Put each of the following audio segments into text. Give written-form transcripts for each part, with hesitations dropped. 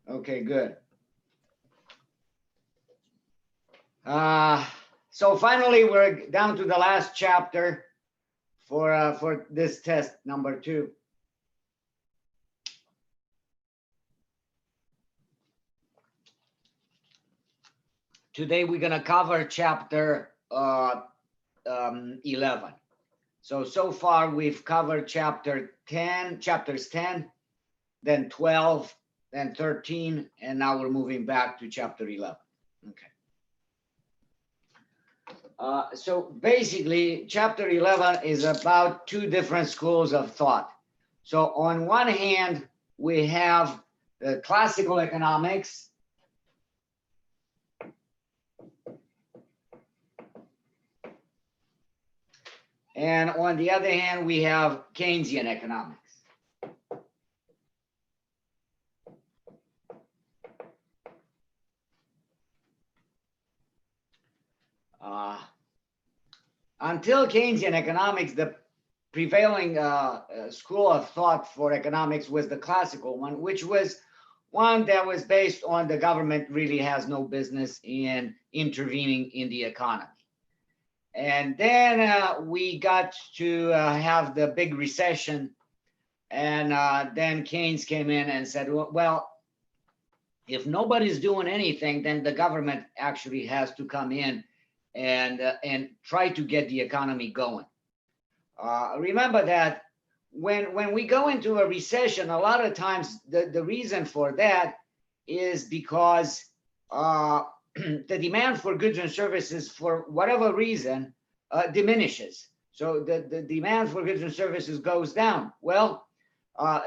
Okay, good. So finally, we're down to the last chapter for this test number 2. Today we're going to cover chapter 11. So far we've covered chapters 10, then 12, then 13, and now we're moving back to chapter 11. Okay. So basically, chapter 11 is about 2 different schools of thought. So on one hand, we have the classical economics, and on the other hand, we have Keynesian economics. Until Keynesian economics, the prevailing school of thought for economics was the classical one, which was one that was based on the government really has no business in intervening in the economy. And then we got to have the big recession, and then Keynes came in and said, well, if nobody's doing anything, then the government actually has to come in and try to get the economy going. Remember that when we go into a recession, a lot of times the reason for that is because the demand for goods and services, for whatever reason, diminishes. So the demand for goods and services goes down. Well,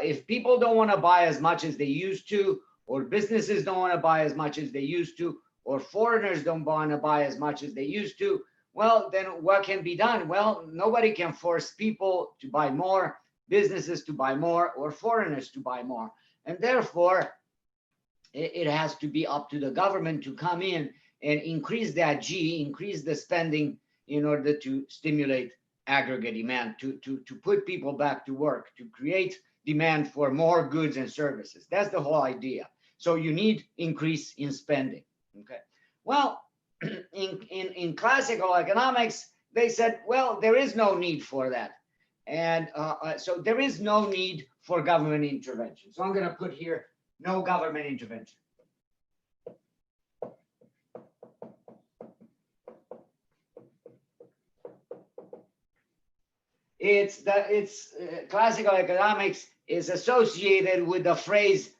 if people don't want to buy as much as they used to, or businesses don't want to buy as much as they used to, or foreigners don't want to buy as much as they used to, well, then what can be done? Well, nobody can force people to buy more, businesses to buy more, or foreigners to buy more. And therefore, it has to be up to the government to come in and increase that G, increase the spending in order to stimulate aggregate demand, to put people back to work, to create demand for more goods and services. That's the whole idea. So you need increase in spending. Okay. Well, in classical economics, they said, well, there is no need for that. And so there is no need for government intervention. So I'm going to put here, no government intervention. Classical economics is associated with the phrase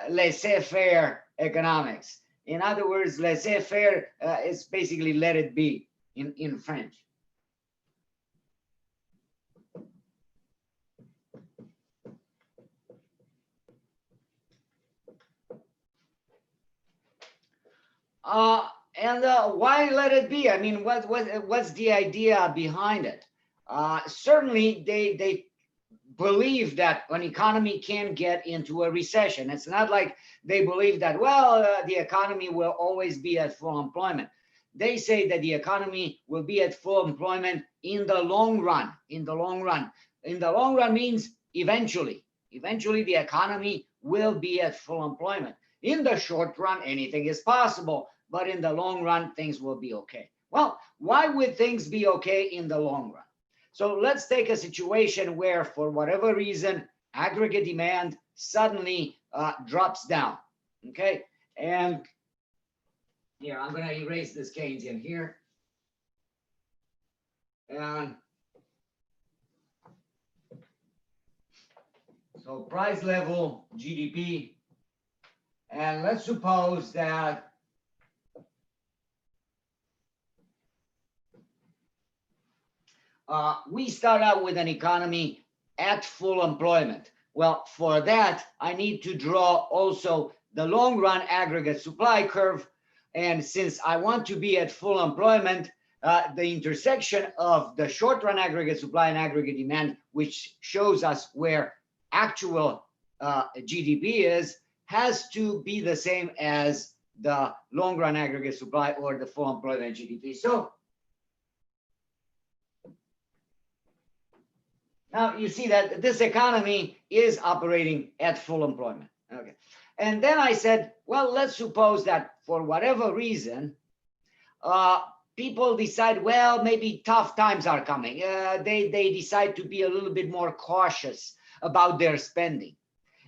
laissez-faire economics. In other words, laissez-faire is basically let it be in French. And why let it be? I mean, what's the idea behind it? Certainly, they believe that an economy can get into a recession. It's not like they believe that, well, the economy will always be at full employment. They say that the economy will be at full employment in the long run. In the long run. In the long run means eventually. Eventually, the economy will be at full employment. In the short run, anything is possible, but in the long run, things will be okay. Well, why would things be okay in the long run? So let's take a situation where, for whatever reason, aggregate demand suddenly drops down. Okay, and here I'm going to erase this Keynesian here, and so price level GDP, and let's suppose that we start out with an economy at full employment. Well, for that, I need to draw also the long run aggregate supply curve. And since I want to be at full employment, the intersection of the short run aggregate supply and aggregate demand, which shows us where actual GDP is, has to be the same as the long run aggregate supply or the full employment GDP. So now you see that this economy is operating at full employment. Okay. And then I said, well, let's suppose that for whatever reason, people decide, well, maybe tough times are coming. They decide to be a little bit more cautious about their spending,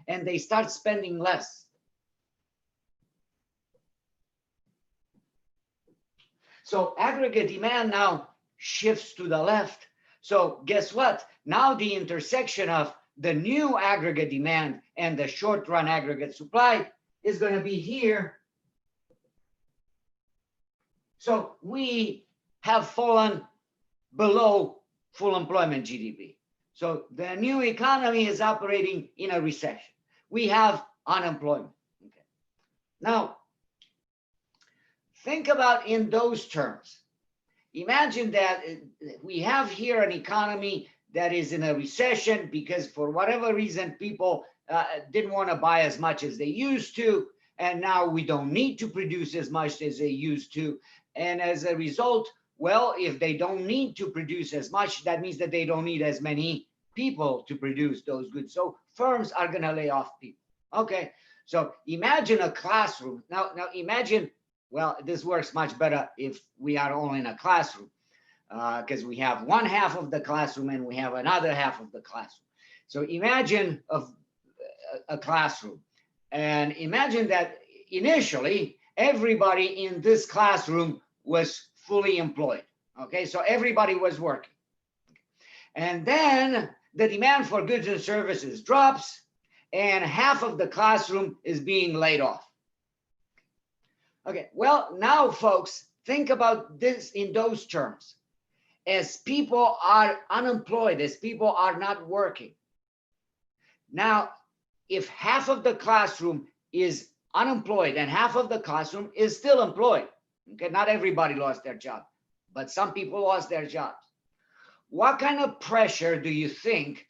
and they start spending less. So aggregate demand now shifts to the left. So guess what? Now the intersection of the new aggregate demand and the short run aggregate supply is going to be here. So we have fallen below full employment GDP. So the new economy is operating in a recession. We have unemployment. Okay. Now, think about in those terms. Imagine that we have here an economy that is in a recession because for whatever reason, people didn't want to buy as much as they used to. And now we don't need to produce as much as they used to. And as a result, well, if they don't need to produce as much, that means that they don't need as many people to produce those goods. So firms are going to lay off people. Okay. So imagine a classroom. Now imagine, well, this works much better if we are all in a classroom because we have one half of the classroom and we have another half of the classroom. So imagine a classroom and imagine that initially everybody in this classroom was fully employed. Okay, so everybody was working. And then the demand for goods and services drops and half of the classroom is being laid off. Okay, well, now folks, think about this in those terms. As people are unemployed, as people are not working. Now, if half of the classroom is unemployed and half of the classroom is still employed, okay, not everybody lost their job, but some people lost their jobs. What kind of pressure do you think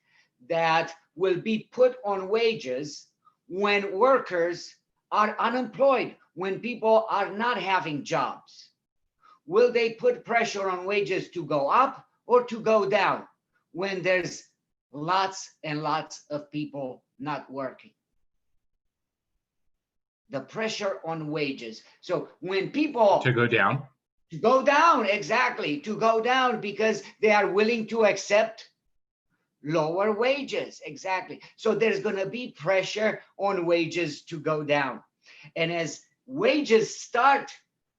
that will be put on wages when workers are unemployed, when people are not having jobs? Will they put pressure on wages to go up or to go down when there's lots and lots of people not working? The pressure on wages. So when people to go down, exactly, to go down because they are willing to accept lower wages. Exactly. So there's going to be pressure on wages to go down. And as wages start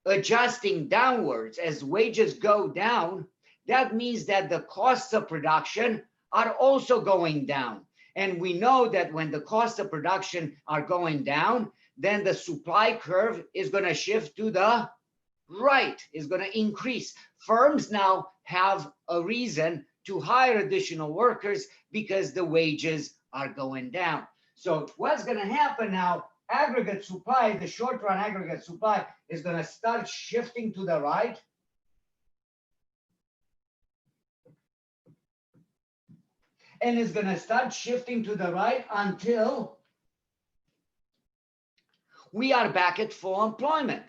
adjusting downwards, as wages go down, that means that the costs of production are also going down. And we know that when the costs of production are going down, then the supply curve is going to shift to the right, is going to increase. Firms now have a reason to hire additional workers because the wages are going down. So what's going to happen now? Aggregate supply, the short run aggregate supply is going to start shifting to the right. And is going to start shifting to the right until we are back at full employment.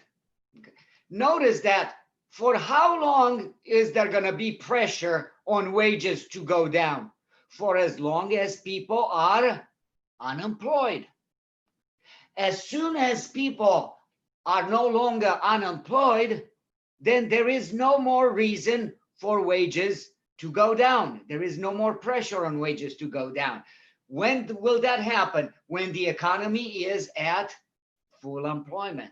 Okay. Notice that for how long is there going to be pressure on wages to go down? For as long as people are unemployed. As soon as people are no longer unemployed, then there is no more reason for wages to go down. There is no more pressure on wages to go down. When will that happen? When the economy is at full employment.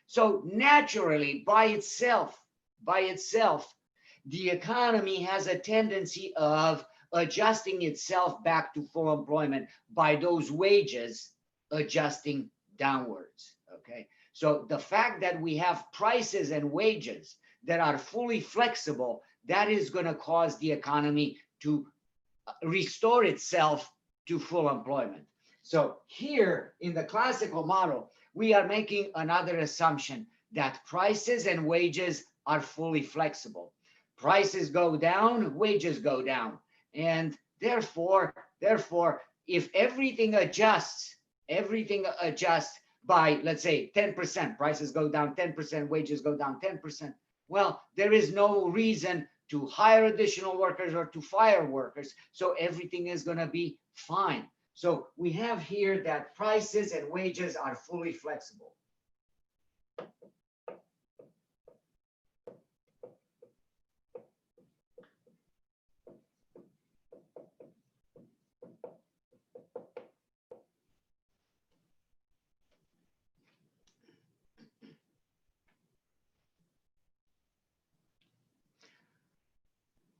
So naturally, by itself, the economy has a tendency of adjusting itself back to full employment by those wages adjusting downwards. Okay, so the fact that we have prices and wages that are fully flexible, that is going to cause the economy to restore itself to full employment. So here in the classical model, we are making another assumption that prices and wages are fully flexible. Prices go down, wages go down. And therefore, if everything adjusts by, let's say, 10%, prices go down 10%, wages go down 10%, well, there is no reason to hire additional workers or to fire workers. So everything is going to be fine. So we have here that prices and wages are fully flexible.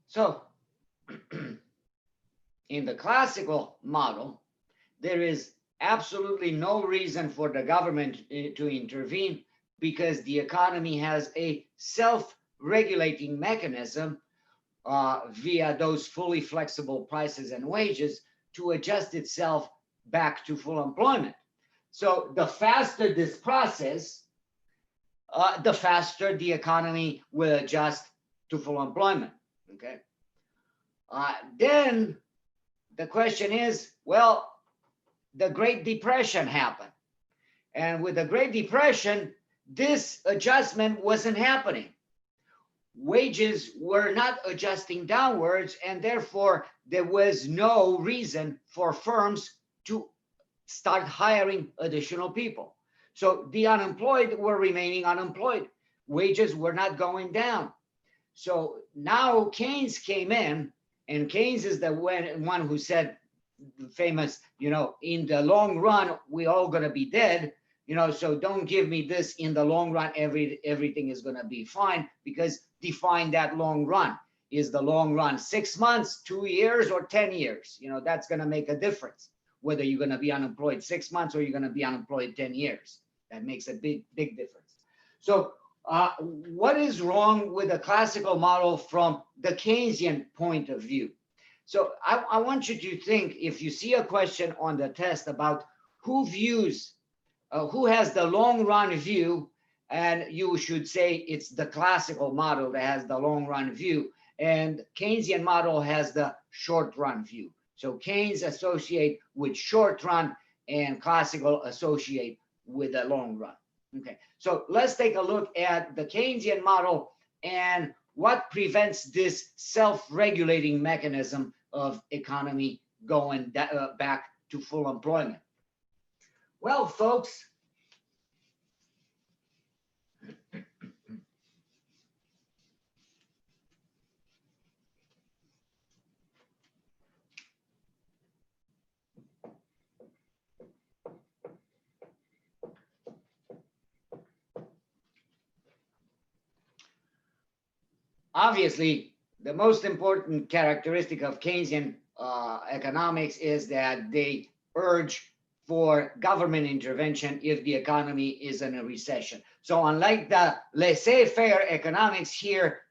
So in the classical model, there is absolutely no reason for the government to intervene because the economy has a self-regulating mechanism via those fully flexible prices and wages to adjust itself back to full employment. So the faster this process, the faster the economy will adjust to full employment. Okay. Then the question is, well, the Great Depression happened. And with the Great Depression, this adjustment wasn't happening. Wages were not adjusting downwards, and therefore there was no reason for firms to start hiring additional people. So the unemployed were remaining unemployed. Wages were not going down. So now Keynes came in, and Keynes is the one who said, the famous, in the long run, we all gonna be dead, so don't give me this in the long run, everything is gonna be fine, because define that long run. Is the long run 6 months, 2 years, or 10 years? That's gonna make a difference, whether you're gonna be unemployed 6 months or you're gonna be unemployed 10 years. That makes a big difference. So what is wrong with the classical model from the Keynesian point of view? So I want you to think, if you see a question on the test about who has the long run view, and you should say it's the classical model that has the long run view, and Keynesian model has the short run view. So Keynes associate with short run and classical associate with the long run. Okay, so let's take a look at the Keynesian model and what prevents this self-regulating mechanism of economy going back to full employment. Well, folks, obviously, the most important characteristic of Keynesian economics is that they urge for government intervention if the economy is in a recession. So unlike the laissez-faire economics here,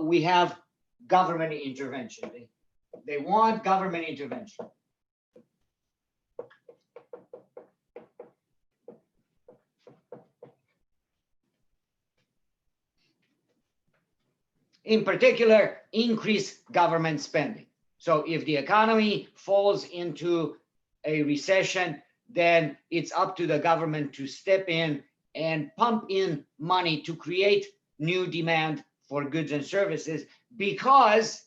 we have government intervention. They want government intervention. In particular, increase government spending. So if the economy falls into a recession, then it's up to the government to step in and pump in money to create new demand for goods and services, because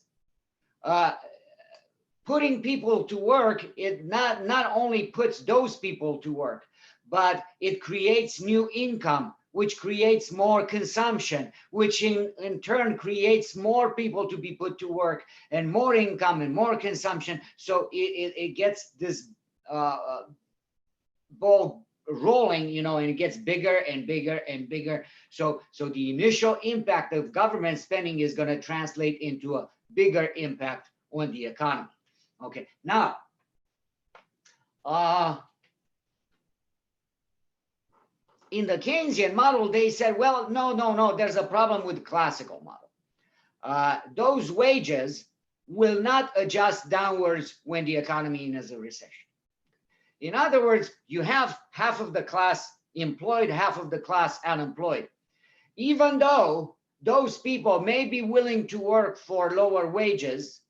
putting people to work, it not only puts those people to work, but it creates new income, which creates more consumption, which in turn creates more people to be put to work, and more income and more consumption. So it gets this ball rolling, and it gets bigger and bigger and bigger. So the initial impact of government spending is going to translate into a bigger impact on the economy. Okay, now, in the Keynesian model, they said, well, no, there's a problem with the classical model. Those wages will not adjust downwards when the economy is a recession. In other words, you have half of the class employed, half of the class unemployed. Even though those people may be willing to work for lower wages,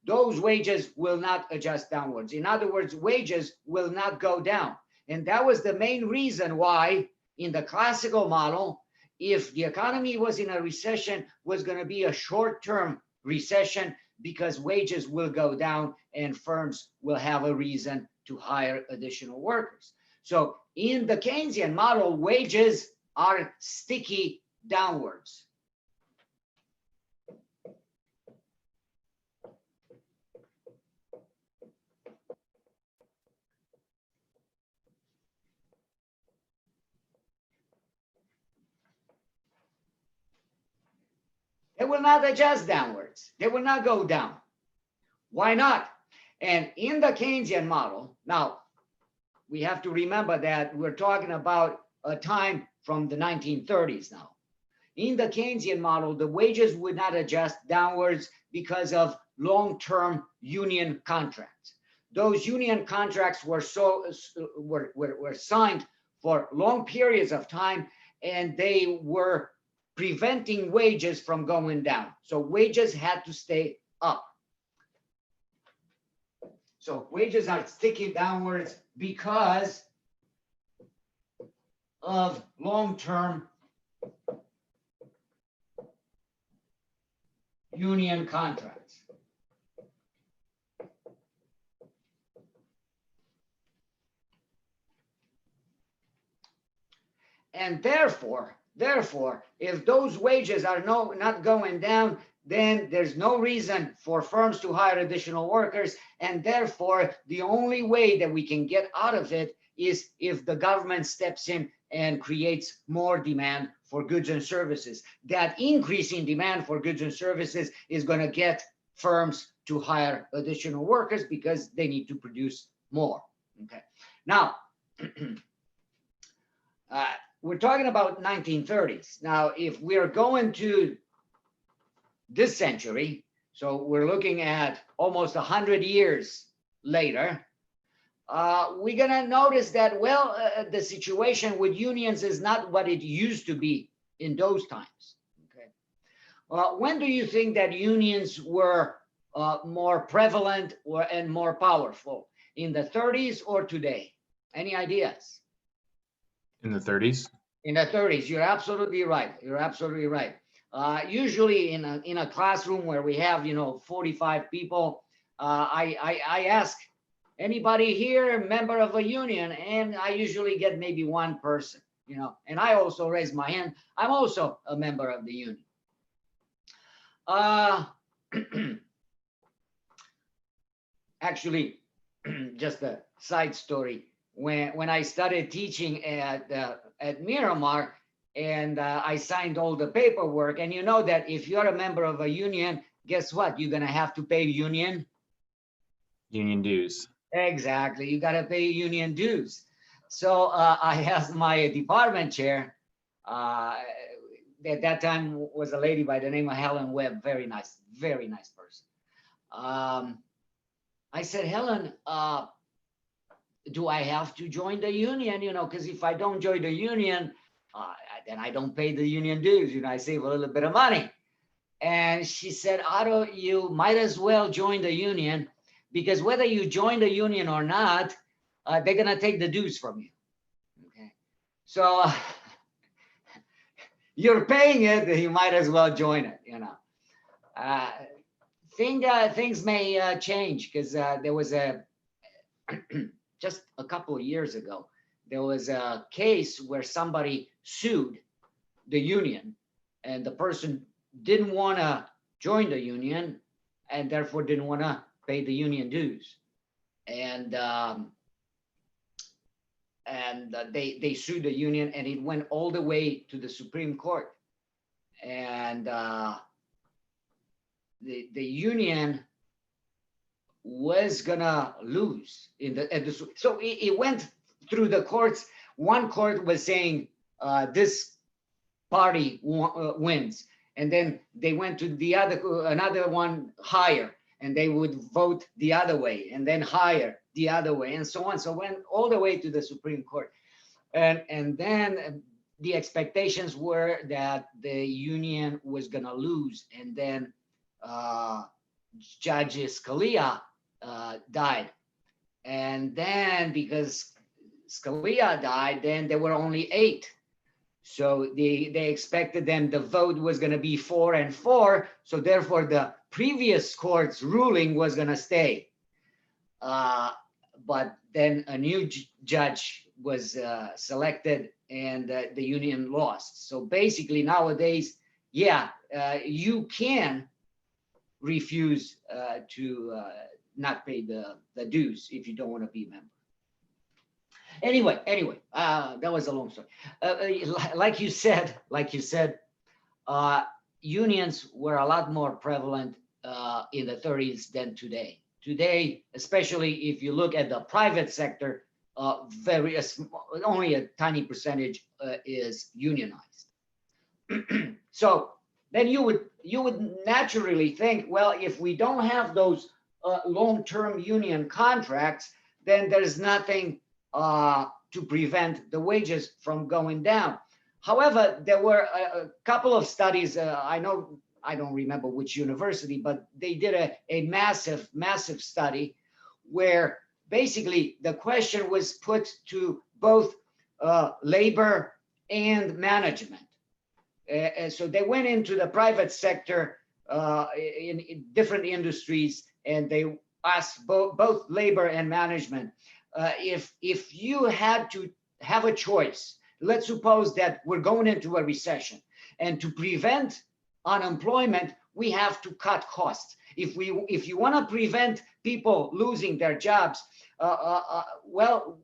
those wages will not adjust downwards. In other words, wages will not go down. And that was the main reason why in the classical model, if the economy was in a recession, was going to be a short-term recession, because wages will go down and firms will have a reason to hire additional workers. So in the Keynesian model, wages are sticky downwards. They will not adjust downwards. They will not go down. Why not? And in the Keynesian model, now we have to remember that we're talking about a time from the 1930s now. In the Keynesian model, the wages would not adjust downwards because of long-term union contracts. Those union contracts were signed for long periods of time, and they were preventing wages from going down. So wages had to stay up. So wages are sticking downwards because of long-term union contracts. And therefore, if those wages are not going down, then there's no reason for firms to hire additional workers. And therefore, the only way that we can get out of it is if the government steps in and creates more demand for goods and services. That increase in demand for goods and services is going to get firms to hire additional workers because they need to produce more. Okay. Now, we're talking about 1930s. Now, if we're going to this century, so we're looking at almost 100 years later, we're going to notice that, well, the situation with unions is not what it used to be in those times. Okay. When do you think that unions were more prevalent and more powerful? In the 30s or today? Any ideas? In the 30s. In the 30s, you're absolutely right. You're absolutely right. Usually in a classroom where we have 45 people, I ask anybody here a member of a union, and I usually get maybe one person, and I also raise my hand. I'm also a member of the union. Actually, just a side story. When I started teaching at Miramar, and I signed all the paperwork, and you know that if you're a member of a union, guess what? You're gonna have to pay union dues. Exactly, you gotta pay union dues. So I asked my department chair, at that time was a lady by the name of Helen Webb, very nice person. I said, Helen, do I have to join the union? Because if I don't join the union, then I don't pay the union dues. I save a little bit of money. And she said, Otto, you might as well join the union, because whether you join the union or not, they're going to take the dues from you. Okay. So you're paying it, you might as well join it, things may change, because there was just a couple of years ago, there was a case where somebody sued the union, and the person didn't want to join the union and therefore didn't want to pay the union dues. And they sued the union, and it went all the way to the Supreme Court. And the union was gonna lose so it went through the courts. One court was saying this party wins, and then they went to another one higher, and they would vote the other way, and then higher the other way, and so on. So went all the way to the Supreme Court, and then the expectations were that the union was gonna lose, and then Judge Scalia died. And then because Scalia died, then there were only 8. So they expected them, the vote was going to be 4-4. So therefore the previous court's ruling was going to stay. but then a new judge was selected, and the union lost. So basically nowadays, yeah, you can refuse to not pay the dues if you don't want to be a member. Anyway, that was a long story. Like you said, unions were a lot more prevalent in the 30s than today. Today, especially if you look at the private sector, only a tiny percentage is unionized. So then you would naturally think, well, if we don't have those long-term union contracts, then there's nothing to prevent the wages from going down. However, there were a couple of studies. I don't remember which university, but they did a massive study where basically the question was put to both labor and management. So they went into the private sector in different industries, and they asked both labor and management, if you had to have a choice, let's suppose that we're going into a recession, and to prevent unemployment, we have to cut costs. If you want to prevent people losing their jobs, well,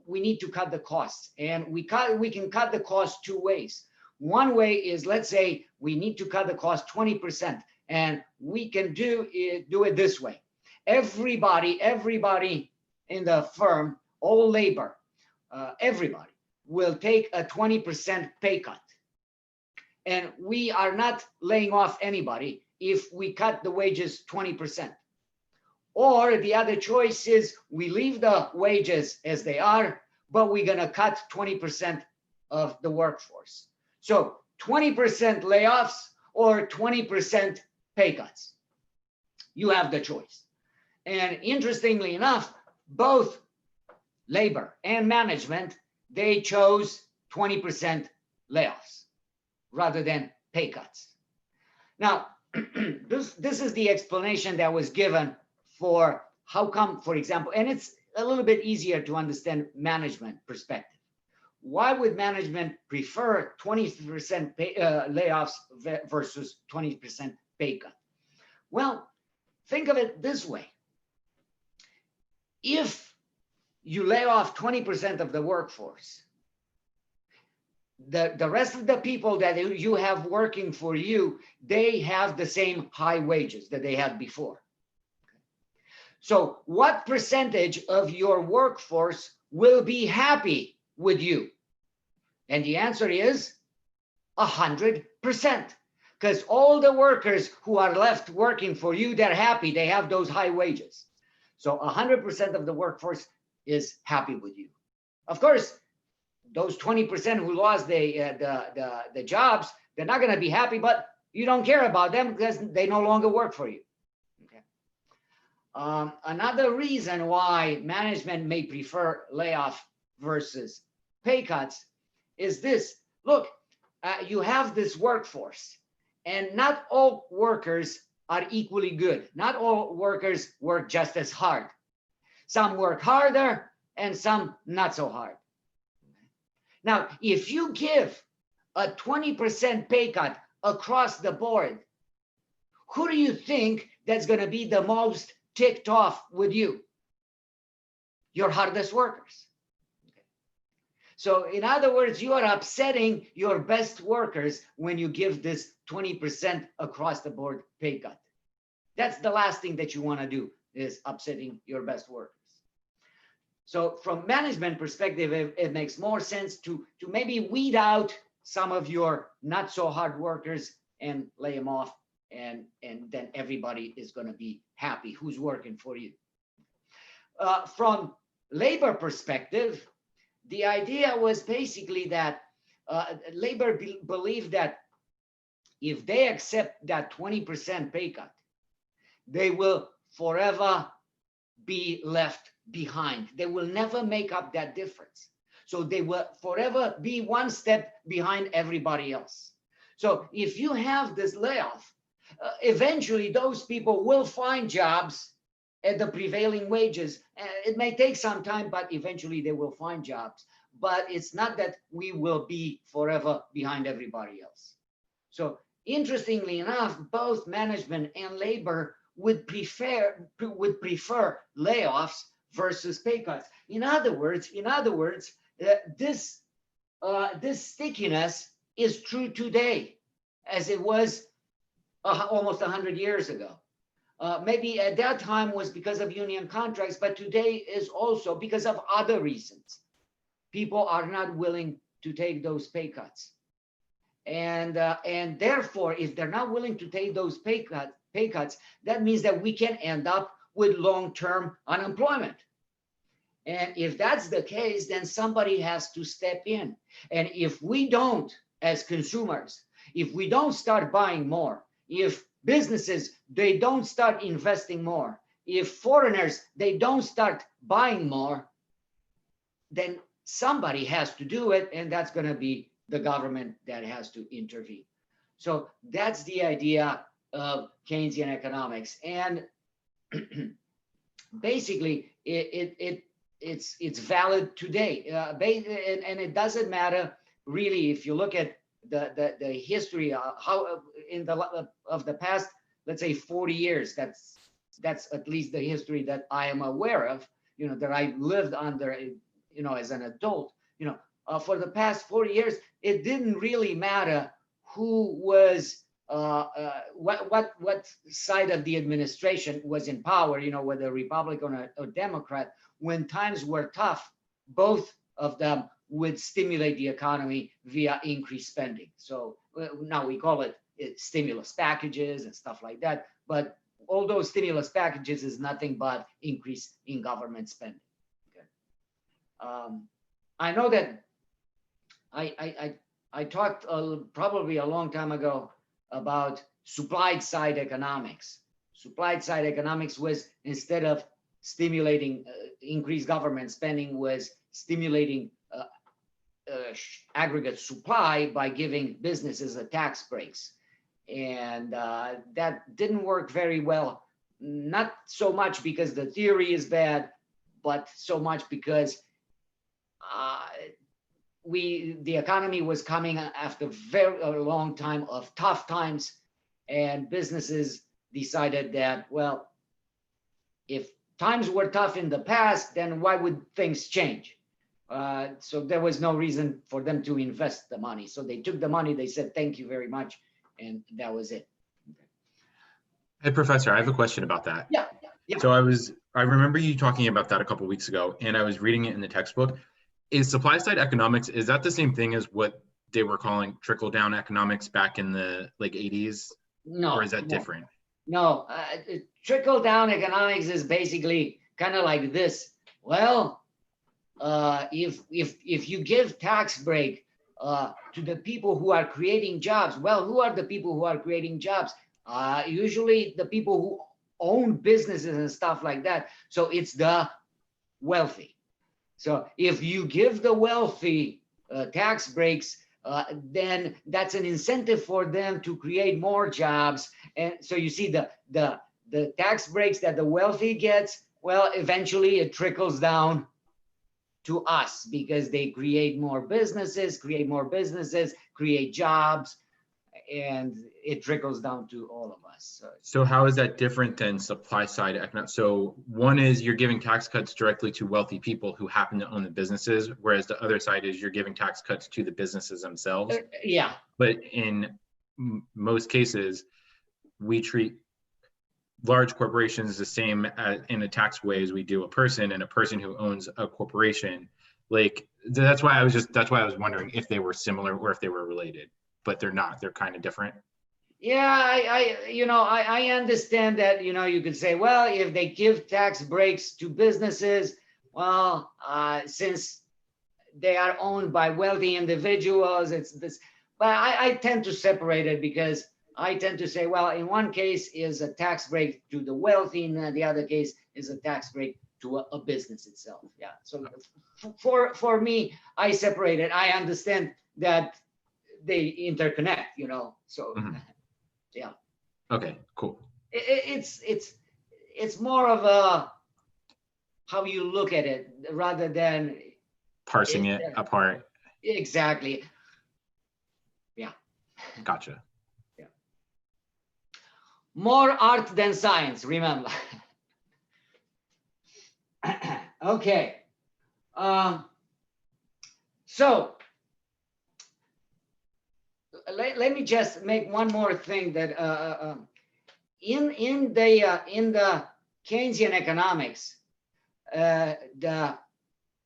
we need to cut the costs, and we can cut the cost two ways. One way is, let's say we need to cut the cost 20%, and we can do it this way. Everybody in the firm, all labor, everybody will take a 20% pay cut. And we are not laying off anybody if we cut the wages 20%. Or the other choice is we leave the wages as they are, but we're going to cut 20% of the workforce. So 20% layoffs or 20% pay cuts. You have the choice. And interestingly enough, both labor and management, they chose 20% layoffs rather than pay cuts. Now, this is the explanation that was given for how come, for example, and it's a little bit easier to understand management perspective. Why would management prefer 20% layoffs versus 20% pay cut? Well, think of it this way. If you lay off 20% of the workforce, the rest of the people that you have working for you, they have the same high wages that they had before. So what percentage of your workforce will be happy with you? And the answer is 100%, because all the workers who are left working for you, they're happy, they have those high wages. So 100% of the workforce is happy with you. Of course, those 20% who lost the jobs, they're not going to be happy, but you don't care about them because they no longer work for you. Okay. Another reason why management may prefer layoff versus pay cuts is this. Look, you have this workforce, and not all workers are equally good. Not all workers work just as hard. Some work harder and some not so hard. Now, if you give a 20% pay cut across the board, who do you think that's going to be the most ticked off with you? Your hardest workers. So in other words, you are upsetting your best workers when you give this 20% across the board pay cut. That's the last thing that you want to do, is upsetting your best workers. So from management perspective, it makes more sense to maybe weed out some of your not so hard workers and lay them off, and then everybody is going to be happy who's working for you. From labor perspective, the idea was basically that labor believed that if they accept that 20% pay cut, they will forever be left behind. They will never make up that difference. So they will forever be one step behind everybody else. So if you have this layoff, eventually those people will find jobs at the prevailing wages. It may take some time, but eventually they will find jobs. But it's not that we will be forever behind everybody else. So interestingly enough, both management and labor would prefer layoffs versus pay cuts. In other words, this this stickiness is true today, as it was almost 100 years ago. Maybe at that time was because of union contracts, but today is also because of other reasons. People are not willing to take those pay cuts. And therefore, if they're not willing to take those pay cuts, that means that we can end up with long-term unemployment. And if that's the case, then somebody has to step in. And if we don't, as consumers, if we don't start buying more, if businesses, they don't start investing more, if foreigners, they don't start buying more, then somebody has to do it, and that's going to be the government that has to intervene. So that's the idea of Keynesian economics. And basically, it's valid today. And it doesn't matter really if you look at the history how in the past, let's say 40 years. That's at least the history that I am aware of. That I lived under. As an adult. For the past 40 years, it didn't really matter who was what side of the administration was in power. Whether Republican or Democrat. When times were tough, both of them would stimulate the economy via increased spending. So now we call it stimulus packages and stuff like that. But all those stimulus packages is nothing but increase in government spending. I know that I talked probably a long time ago about supply side economics. Supply side economics was, instead of stimulating increased government spending, was stimulating aggregate supply by giving businesses a tax breaks. And that didn't work very well, not so much because the theory is bad, but so much because the economy was coming after a long time of tough times, and businesses decided that, well, if times were tough in the past, then why would things change? So there was no reason for them to invest the money. So they took the money, they said, thank you very much. And that was it. Hey, Professor, I have a question about that. Yeah. So I remember you talking about that a couple of weeks ago, and I was reading it in the textbook. Is supply side economics, is that the same thing as what they were calling trickle down economics back in the 80s? No. Or is that different? No, trickle down economics is basically kind of like this. Well, if you give tax break to the people who are creating jobs, well, who are the people who are creating jobs? Usually the people who own businesses and stuff like that. So it's the wealthy. So if you give the wealthy tax breaks, then that's an incentive for them to create more jobs. And so you see the tax breaks that the wealthy gets, well, eventually it trickles down to us because they create more businesses, create jobs, and it trickles down to all of us. So how is that different than supply side economics? So one is you're giving tax cuts directly to wealthy people who happen to own the businesses, whereas the other side is you're giving tax cuts to the businesses themselves. Yeah. But in most cases, we treat large corporations the same in a tax way as we do a person, and a person who owns a corporation. That's why I was wondering if they were similar or if they were related. But they're not. They're kind of different. Yeah, I understand that. You could say, well, if they give tax breaks to businesses, well, since they are owned by wealthy individuals, it's this. But I tend to separate it because I tend to say, well, in one case is a tax break to the wealthy, and the other case is a tax break to a business itself. Yeah. So for me, I separate it. I understand that they interconnect, so Mm-hmm. yeah. Okay, cool. It's it's more of a how you look at it rather than Parsing it apart. exactly. Yeah. Gotcha. Yeah. More art than science, remember. Okay. So let me just make one more thing that in the Keynesian economics, the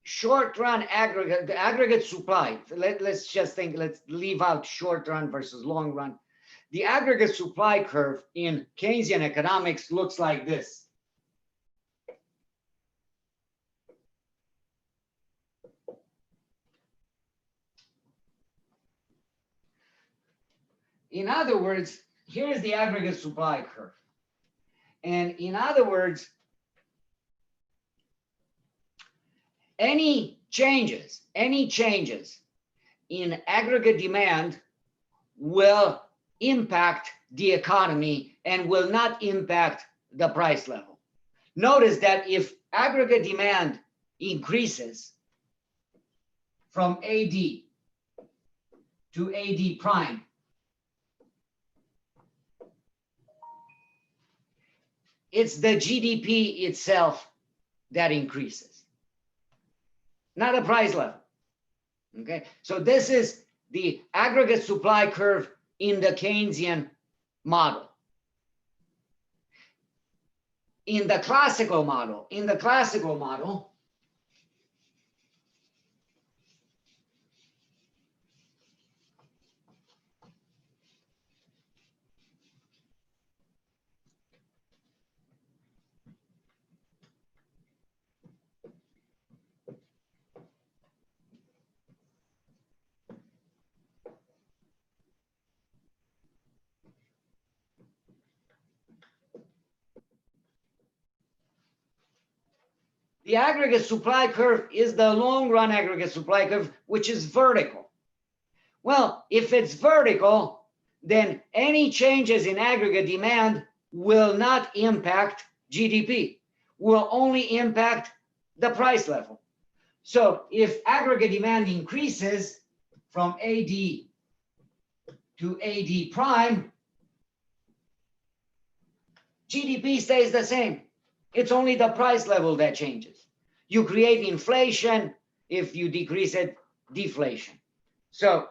short run aggregate, the aggregate supply. Let's just think. Let's leave out short run versus long run. The aggregate supply curve in Keynesian economics looks like this. In other words, here is the aggregate supply curve. And in other words, any changes in aggregate demand will impact the economy and will not impact the price level. Notice that if aggregate demand increases from AD to AD prime, it's the GDP itself that increases, not a price level. Okay, so this is the aggregate supply curve in the Keynesian model. In the classical model, the aggregate supply curve is the long run aggregate supply curve, which is vertical. Well, if it's vertical, then any changes in aggregate demand will not impact GDP, will only impact the price level. So if aggregate demand increases from AD to AD prime, GDP stays the same. It's only the price level that changes. You create inflation. If you decrease it, deflation. So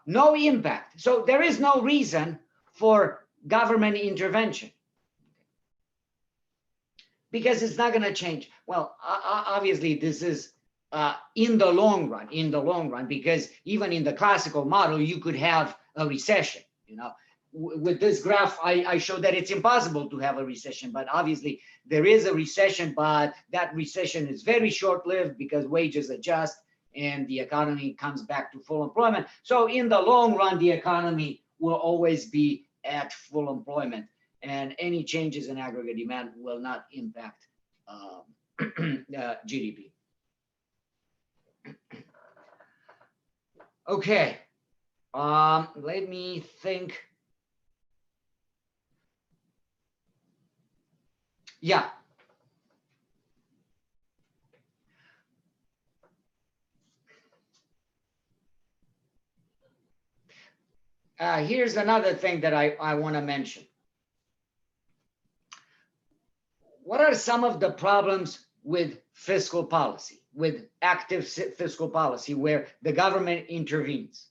no impact. So there is no reason for government intervention because it's not going to change. Well, obviously this is in the long run, because even in the classical model, you could have a recession, you know. With this graph, I show that it's impossible to have a recession, but obviously there is a recession, but that recession is very short-lived because wages adjust and the economy comes back to full employment. So in the long run, the economy will always be at full employment, and any changes in aggregate demand will not impact GDP. Okay, let me think. Yeah. Here's another thing that I want to mention. What are some of the problems with fiscal policy, with active fiscal policy, where the government intervenes?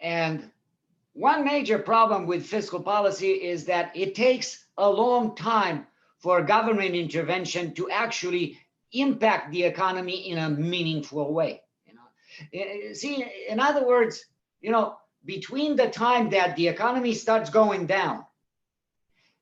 And one major problem with fiscal policy is that it takes a long time for government intervention to actually impact the economy in a meaningful way. You know, see, in other words, you know, between the time that the economy starts going down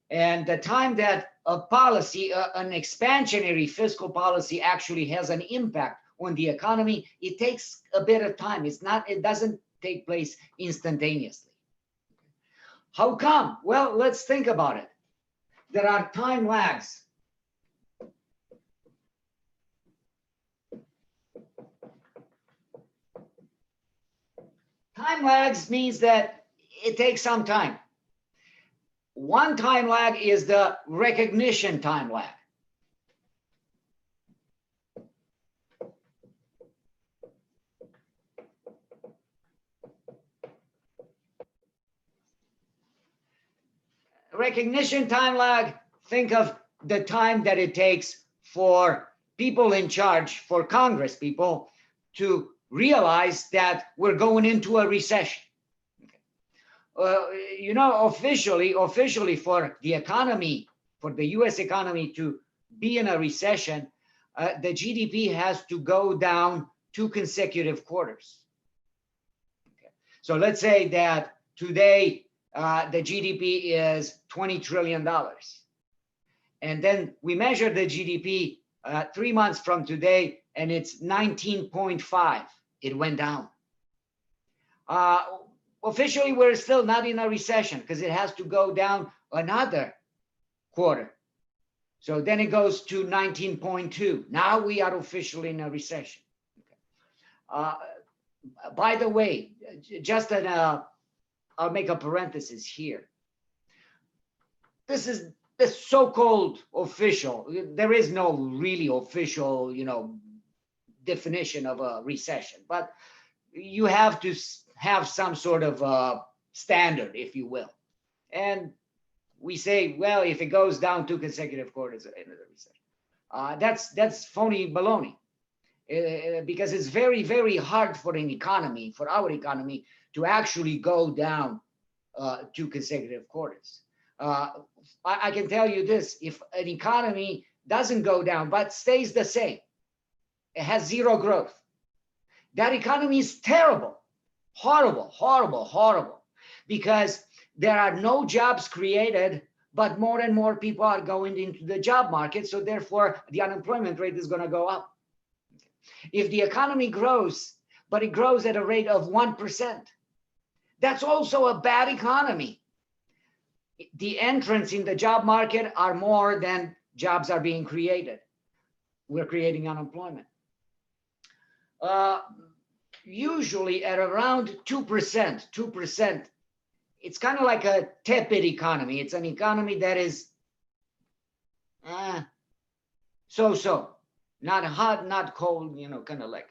and the time that a policy, an expansionary fiscal policy actually has an impact on the economy, it takes a bit of time. It doesn't take place instantaneously. How come? Well, let's think about it. There are time lags. Time lags means that it takes some time. One time lag is the recognition time lag. Recognition time lag, think of the time that it takes for people in charge, for Congress people, to realize that we're going into a recession. You know, officially for the economy, for the US economy to be in a recession, the GDP has to go down 2 consecutive quarters. Okay. So let's say that today the GDP is $20 trillion. And then we measure the GDP 3 months from today, and it's 19.5. It went down. Officially, we're still not in a recession because it has to go down another quarter. So then it goes to 19.2. Now we are officially in a recession. Okay. By the way, just I'll make a parenthesis here. This is the so-called official. There is no really official, definition of a recession, but you have to have some sort of standard, if you will. And we say, well, if it goes down 2 consecutive quarters into the recession, that's phony baloney, because it's very, very hard for an economy, for our economy, to actually go down 2 consecutive quarters. I can tell you this: if an economy doesn't go down but stays the same, it has 0 growth, that economy is terrible, horrible, horrible, horrible, because there are no jobs created, but more and more people are going into the job market. So therefore, the unemployment rate is going to go up. If the economy grows, but it grows at a rate of 1%, that's also a bad economy. The entrants in the job market are more than jobs are being created. We're creating unemployment. Usually at around 2%, it's kind of like a tepid economy. It's an economy that is so-so, not hot, not cold, kind of like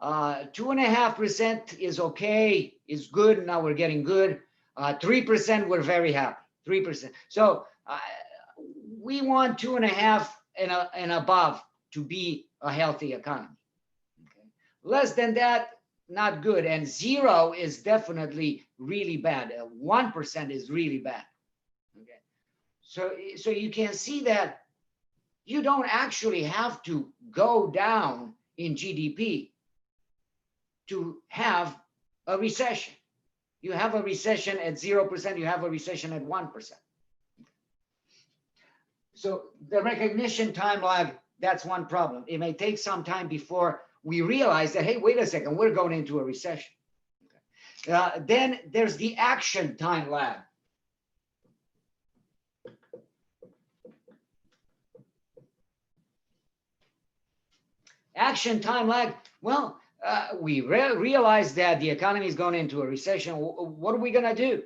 2.5% is okay, is good. Now we're getting good. 3%, we're very happy. 3%. So we want 2.5 and above to be a healthy economy. Okay. Less than that, not good. And 0 is definitely really bad. 1% is really bad. Okay. So you can see that you don't actually have to go down in GDP to have a recession. You have a recession at 0%, you have a recession at 1%. So the recognition time lag, that's one problem. It may take some time before we realize that, hey, wait a second, we're going into a recession. Okay. Then there's the action time lag. Action time lag, well, we realize that the economy is going into a recession. What are we going to do?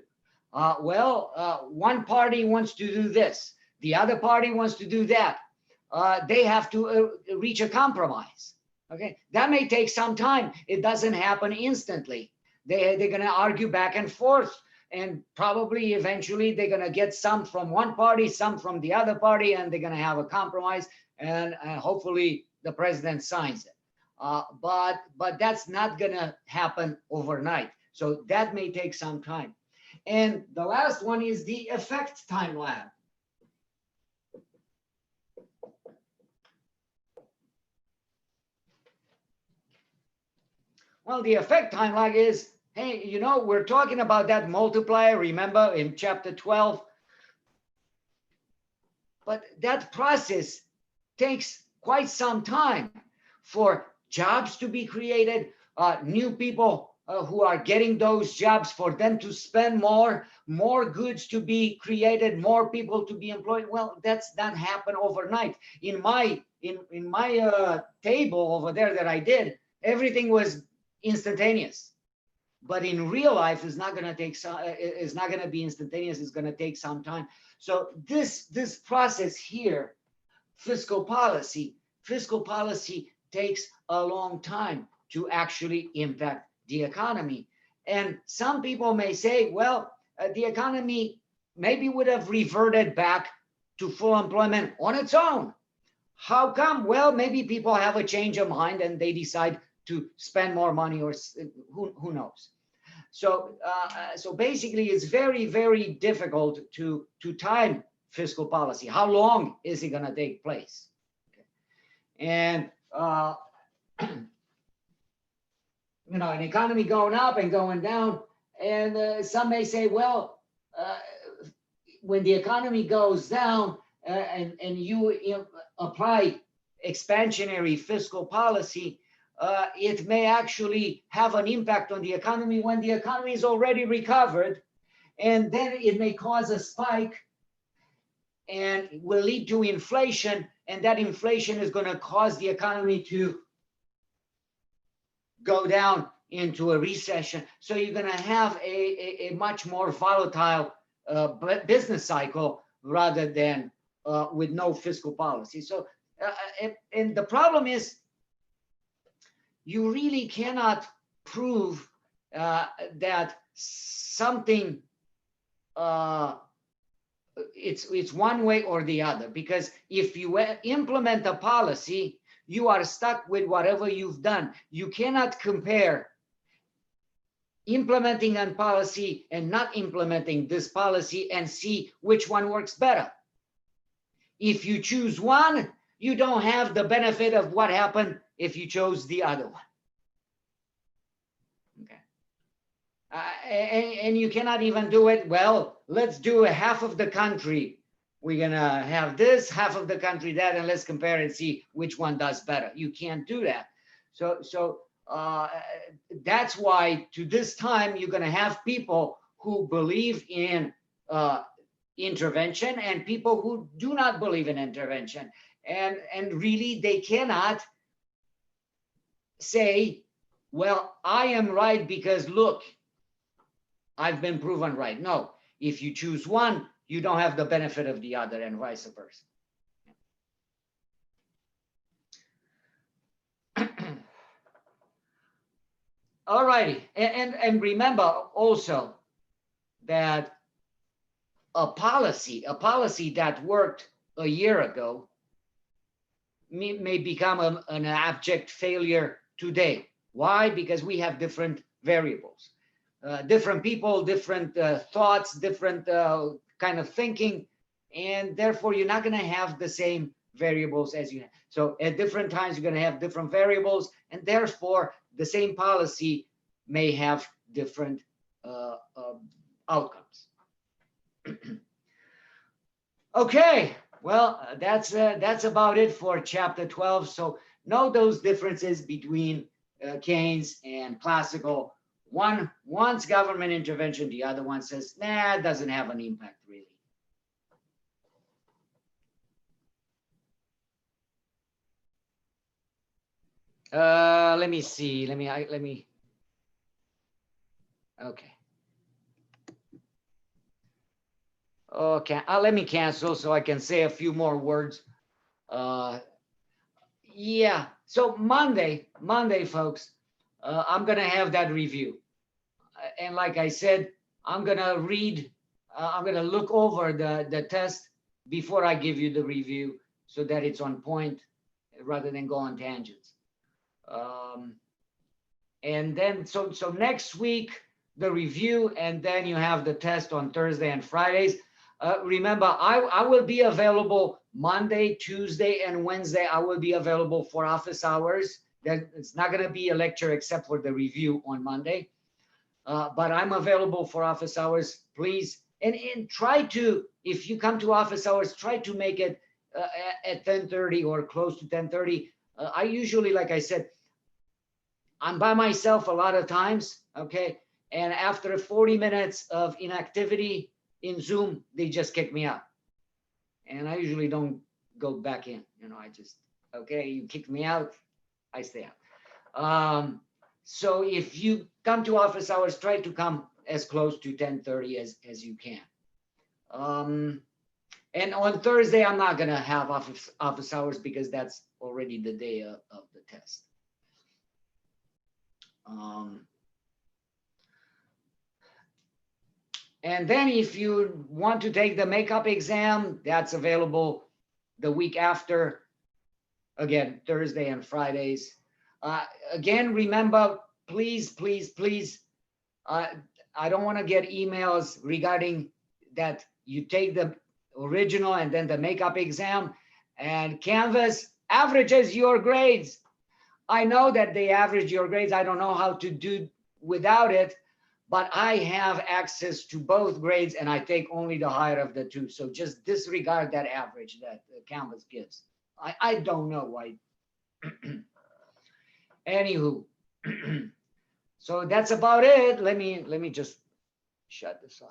One party wants to do this. The other party wants to do that. They have to reach a compromise. Okay, that may take some time. It doesn't happen instantly. They're going to argue back and forth, and probably eventually they're going to get some from one party, some from the other party, and they're going to have a compromise, and hopefully the president signs it. But that's not going to happen overnight. So that may take some time. And the last one is the effect time lag. Well, the effect time lag is, hey, we're talking about that multiplier, remember, in chapter 12. But that process takes quite some time for jobs to be created, new people who are getting those jobs, for them to spend more goods to be created, more people to be employed. Well, that's not happen overnight. In my table over there that I did, everything was instantaneous. But in real life, it's not going to take some. It's not going to be instantaneous. It's going to take some time. So this process here, fiscal policy takes a long time to actually impact the economy. And some people may say, well, the economy maybe would have reverted back to full employment on its own. How come? Well, maybe people have a change of mind and they decide to spend more money, or who knows. So basically, it's very, very difficult to time fiscal policy. How long is it going to take place? Okay. And an economy going up and going down, and some may say, well, when the economy goes down and you apply expansionary fiscal policy, it may actually have an impact on the economy when the economy is already recovered, and then it may cause a spike and will lead to inflation, and that inflation is going to cause the economy to go down into a recession. So you're going to have a much more volatile business cycle rather than with no fiscal policy. So and the problem is, you really cannot prove that something it's one way or the other, because if you implement a policy, you are stuck with whatever you've done. You cannot compare implementing a policy and not implementing this policy and see which one works better. If you choose one, you don't have the benefit of what happened if you chose the other one. Okay. And you cannot even do it, well, let's do half of the country. We're going to have this, half of the country that, and let's compare and see which one does better. You can't do that. So that's why to this time, you're going to have people who believe in intervention and people who do not believe in intervention. And really, they cannot say, well, I am right because look, I've been proven right. No, if you choose one, you don't have the benefit of the other, and vice versa. All righty, and remember also that a policy that worked a year ago may become an abject failure today. Why? Because we have different variables, different people, different thoughts, different kind of thinking, and therefore you're not going to have the same variables as you have. So at different times, you're going to have different variables, and therefore the same policy may have different outcomes. Okay, well, that's about it for chapter 12. So know those differences between Keynes and classical. One wants government intervention, the other one says, nah, it doesn't have an impact really. Let me see. Let me. Okay. Okay. Let me cancel so I can say a few more words. Yeah. So Monday, folks, I'm gonna have that review, and like I said, I'm gonna read. I'm gonna look over the test before I give you the review, so that it's on point rather than go on tangents. And then so next week the review, and then you have the test on Thursday and Fridays. Remember, I will be available Monday, Tuesday, and Wednesday. I will be available for office hours. It's not going to be a lecture except for the review on Monday, but I'm available for office hours. Please, and try to, if you come to office hours, try to make it at 10:30 or close to 10:30. I usually, like I said, I'm by myself a lot of times, okay? And after 40 minutes of inactivity in Zoom, they just kick me out. And I usually don't go back in, I just, okay, you kick me out, I stay out. So if you come to office hours, try to come as close to 10:30 as you can. And on Thursday, I'm not gonna have office hours because that's already the day of the test. And then if you want to take the makeup exam, that's available the week after. Again, Thursday and Fridays. Again, remember, please, I don't want to get emails regarding that you take the original and then the makeup exam, and Canvas averages your grades. I know that they average your grades. I don't know how to do without it, but I have access to both grades and I take only the higher of the two. So just disregard that average that Canvas gives. I don't know why. Anywho, so that's about it. Let me just shut this off.